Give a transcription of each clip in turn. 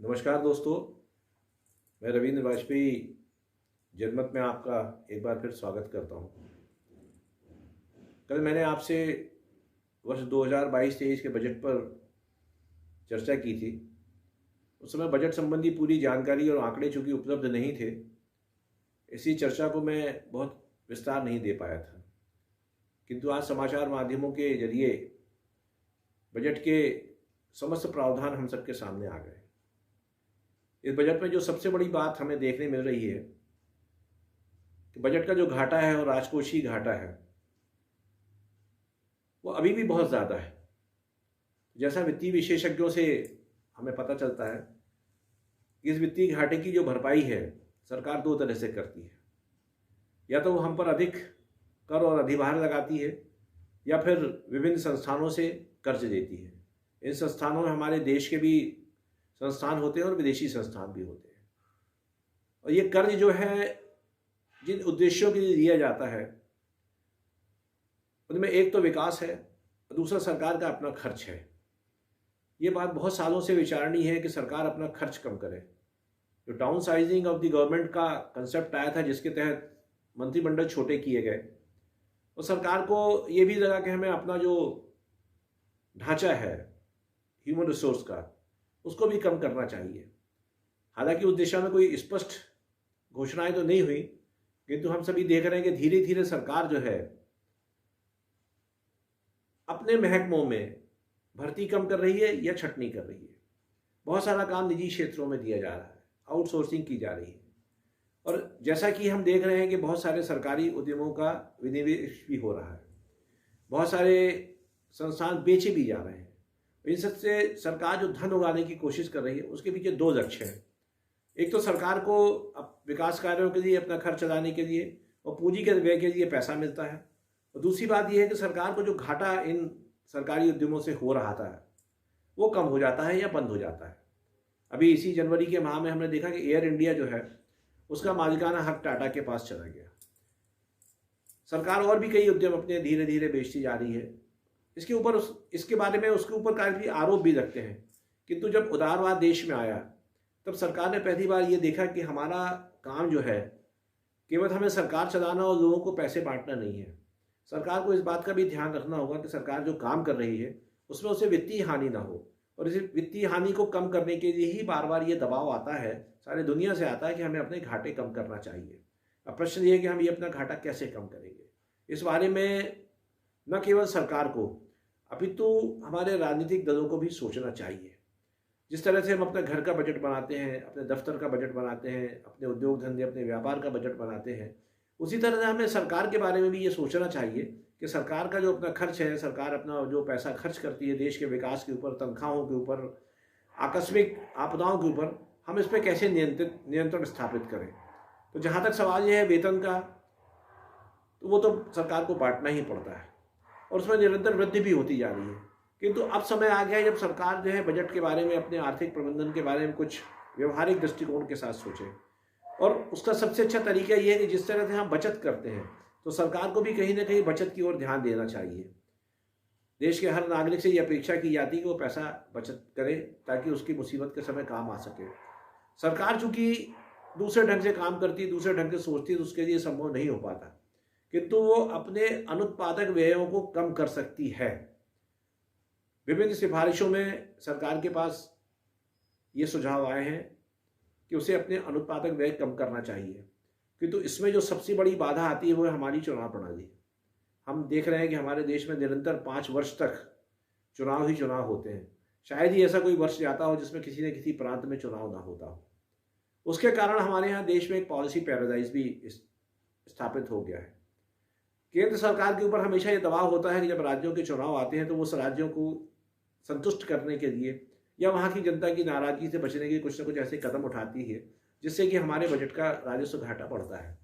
नमस्कार दोस्तों, मैं रविंद्र वाजपेयी जनमत में आपका एक बार फिर स्वागत करता हूं। कल मैंने आपसे वर्ष 2022-23 के बजट पर चर्चा की थी। उस समय बजट संबंधी पूरी जानकारी और आंकड़े चूंकि उपलब्ध नहीं थे, इसी चर्चा को मैं बहुत विस्तार नहीं दे पाया था। किंतु आज समाचार माध्यमों के जरिए बजट के समस्त प्रावधान हम सबके सामने आ गए। इस बजट में जो सबसे बड़ी बात हमें देखने मिल रही है कि बजट का जो घाटा है और राजकोषीय घाटा है वो अभी भी बहुत ज़्यादा है। जैसा वित्तीय विशेषज्ञों से हमें पता चलता है, इस वित्तीय घाटे की जो भरपाई है सरकार दो तरह से करती है। या तो वो हम पर अधिक कर और अधिभार लगाती है, या फिर विभिन्न संस्थानों से कर्ज देती है। इन संस्थानों में हमारे देश के भी संस्थान होते हैं और विदेशी संस्थान भी होते हैं। और ये कर्ज जो है जिन उद्देश्यों के लिए दिया जाता है उनमें एक तो विकास है और दूसरा सरकार का अपना खर्च है। ये बात बहुत सालों से विचारणी है कि सरकार अपना खर्च कम करे। जो down sizing of the government का कंसेप्ट आया था, जिसके तहत मंत्रिमंडल छोटे किए गए, और सरकार को ये भी लगा कि हमें अपना जो ढांचा है ह्यूमन रिसोर्स का, उसको भी कम करना चाहिए। हालांकि उस दिशा में कोई स्पष्ट घोषणाएं तो नहीं हुई, किंतु हम सभी देख रहे हैं कि धीरे धीरे सरकार जो है अपने महकमों में भर्ती कम कर रही है या छटनी कर रही है। बहुत सारा काम निजी क्षेत्रों में दिया जा रहा है, आउटसोर्सिंग की जा रही है। और जैसा कि हम देख रहे हैं कि बहुत सारे सरकारी उद्यमों का विनिवेश भी हो रहा है, बहुत सारे संस्थान बेचे भी जा रहे हैं। इन सबसे सरकार जो धन उगाने की कोशिश कर रही है, उसके पीछे दो लक्ष्य हैं। एक तो सरकार को विकास कार्यों के लिए, अपना खर्च चलाने के लिए और पूंजी के व्यय के लिए पैसा मिलता है, और दूसरी बात यह है कि सरकार को जो घाटा इन सरकारी उद्यमों से हो रहा था वो कम हो जाता है या बंद हो जाता है। अभी इसी जनवरी के माह में हमने देखा कि एयर इंडिया जो है उसका मालिकाना हक टाटा के पास चला गया। सरकार और भी कई उद्यम अपने धीरे धीरे बेचती जा रही है। इसके बारे में उसके ऊपर काफ़ी आरोप भी रखते हैं। किंतु जब उदारवाद देश में आया तब सरकार ने पहली बार ये देखा कि हमारा काम जो है केवल हमें सरकार चलाना और लोगों को पैसे बांटना नहीं है। सरकार को इस बात का भी ध्यान रखना होगा कि सरकार जो काम कर रही है उसमें उसे वित्तीय हानि ना हो, और इस वित्तीय हानि को कम करने के लिए ही बार बार ये दबाव आता है, सारी दुनिया से आता है कि हमें अपने घाटे कम करना चाहिए। अब प्रश्न ये है कि हम ये अपना घाटा कैसे कम करेंगे। इस बारे में न केवल सरकार को अपितु हमारे राजनीतिक दलों को भी सोचना चाहिए। जिस तरह से हम अपने घर का बजट बनाते हैं, अपने दफ्तर का बजट बनाते हैं, अपने उद्योग धंधे, अपने व्यापार का बजट बनाते हैं, उसी तरह से हमें सरकार के बारे में भी ये सोचना चाहिए कि सरकार का जो अपना खर्च है, सरकार अपना जो पैसा खर्च करती है देश के विकास के ऊपर, तनख्वाहों के ऊपर, आकस्मिक आपदाओं के ऊपर, हम इस पर कैसे नियंत्रण स्थापित करें। तो जहाँ तक सवाल यह है वेतन का, तो वो तो सरकार को बांटना ही पड़ता है और उसमें निरंतर वृद्धि भी होती जा रही है। किंतु अब समय आ गया है जब सरकार जो है बजट के बारे में, अपने आर्थिक प्रबंधन के बारे में कुछ व्यवहारिक दृष्टिकोण के साथ सोचे। और उसका सबसे अच्छा तरीका ये है कि जिस तरह से हम बचत करते हैं, तो सरकार को भी कहीं ना कहीं बचत की ओर ध्यान देना चाहिए। देश के हर नागरिक से ये अपेक्षा की जाती है कि वो पैसा बचत करे ताकि उसकी मुसीबत के समय काम आ सके। सरकार चूंकि दूसरे ढंग से काम करती है, दूसरे ढंग से सोचती है, तो उसके लिए संभव नहीं हो पाता, किंतु वो अपने अनुत्पादक व्ययों को कम कर सकती है। विभिन्न सिफारिशों में सरकार के पास ये सुझाव आए हैं कि उसे अपने अनुत्पादक व्यय कम करना चाहिए। किंतु इसमें जो सबसे बड़ी बाधा आती है वो है हमारी चुनाव प्रणाली। हम देख रहे हैं कि हमारे देश में निरंतर 5 वर्ष तक चुनाव ही चुनाव होते हैं। शायद ही ऐसा कोई वर्ष जाता हो जिसमें किसी न किसी प्रांत में चुनाव ना होता हो। उसके कारण हमारे यहाँ देश में एक पॉलिसी पैराडाइज भी स्थापित हो गया है। केंद्र सरकार के ऊपर हमेशा ये दबाव होता है कि जब राज्यों के चुनाव आते हैं तो वो उस राज्यों को संतुष्ट करने के लिए या वहाँ की जनता की नाराजगी से बचने के लिए कुछ न कुछ ऐसे कदम उठाती है जिससे कि हमारे बजट का राजस्व घाटा बढ़ता है।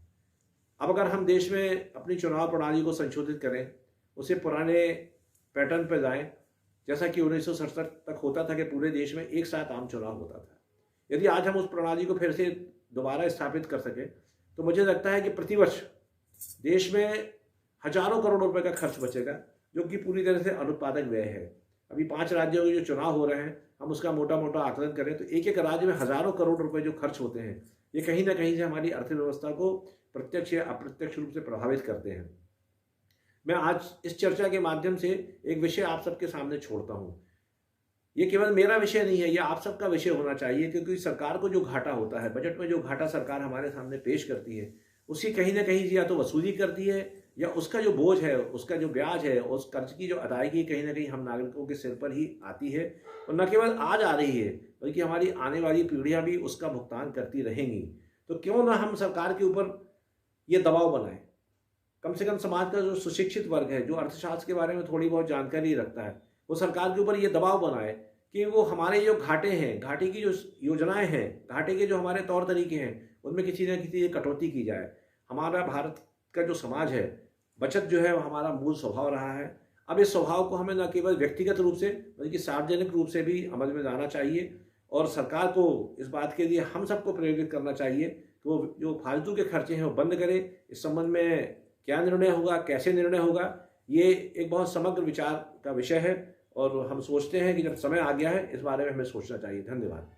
अब अगर हम देश में अपनी चुनाव प्रणाली को संशोधित करें, उसे पुराने पैटर्न पर जाएं, जैसा कि 1967 तक होता था कि पूरे देश में एक साथ आम चुनाव होता था, यदि आज हम उस प्रणाली को फिर से दोबारा स्थापित कर सकें तो मुझे लगता है कि प्रतिवर्ष देश में हजारों करोड़ रुपए का खर्च बचेगा, जो कि पूरी तरह से अनुत्पादक व्यय है। अभी 5 राज्यों के जो चुनाव हो रहे हैं हम उसका मोटा मोटा आकलन करें तो एक एक राज्य में हज़ारों करोड़ रुपए जो खर्च होते हैं, ये कहीं ना कहीं से हमारी अर्थव्यवस्था को प्रत्यक्ष या अप्रत्यक्ष रूप से प्रभावित करते हैं। मैं आज इस चर्चा के माध्यम से एक विषय आप सबके सामने छोड़ता हूँ। ये केवल मेरा विषय नहीं है, ये आप सबका विषय होना चाहिए, क्योंकि सरकार को जो घाटा होता है, बजट में जो घाटा सरकार हमारे सामने पेश करती है, उसकी कहीं ना कहीं या तो वसूली करती है या उसका जो बोझ है, उसका जो ब्याज है, उस कर्ज की जो अदायगी कहीं ना कहीं हम नागरिकों के सिर पर ही आती है। और न केवल आज आ रही है, बल्कि हमारी आने वाली पीढ़ियां भी उसका भुगतान करती रहेंगी। तो क्यों ना हम सरकार के ऊपर ये दबाव बनाएं। कम से कम समाज का जो सुशिक्षित वर्ग है, जो अर्थशास्त्र के बारे में थोड़ी बहुत जानकारी रखता है, वो सरकार के ऊपर ये दबाव बनाए कि वो हमारे जो घाटे हैं, घाटे की जो योजनाएं हैं, घाटे के जो हमारे तौर तरीके हैं, उनमें किसी न किसी कटौती की जाए। हमारा भारत का जो समाज है, बचत जो है वो हमारा मूल स्वभाव रहा है। अब इस स्वभाव को हमें न केवल व्यक्तिगत रूप से बल्कि सार्वजनिक रूप से भी अमल में लाना चाहिए और सरकार को इस बात के लिए हम सबको प्रेरित करना चाहिए कि वो जो फालतू के खर्चे हैं वो बंद करें। इस संबंध में क्या निर्णय होगा, कैसे निर्णय होगा, ये एक बहुत समग्र विचार का विषय है और हम सोचते हैं कि जब समय आ गया है, इस बारे में हमें सोचना चाहिए। धन्यवाद।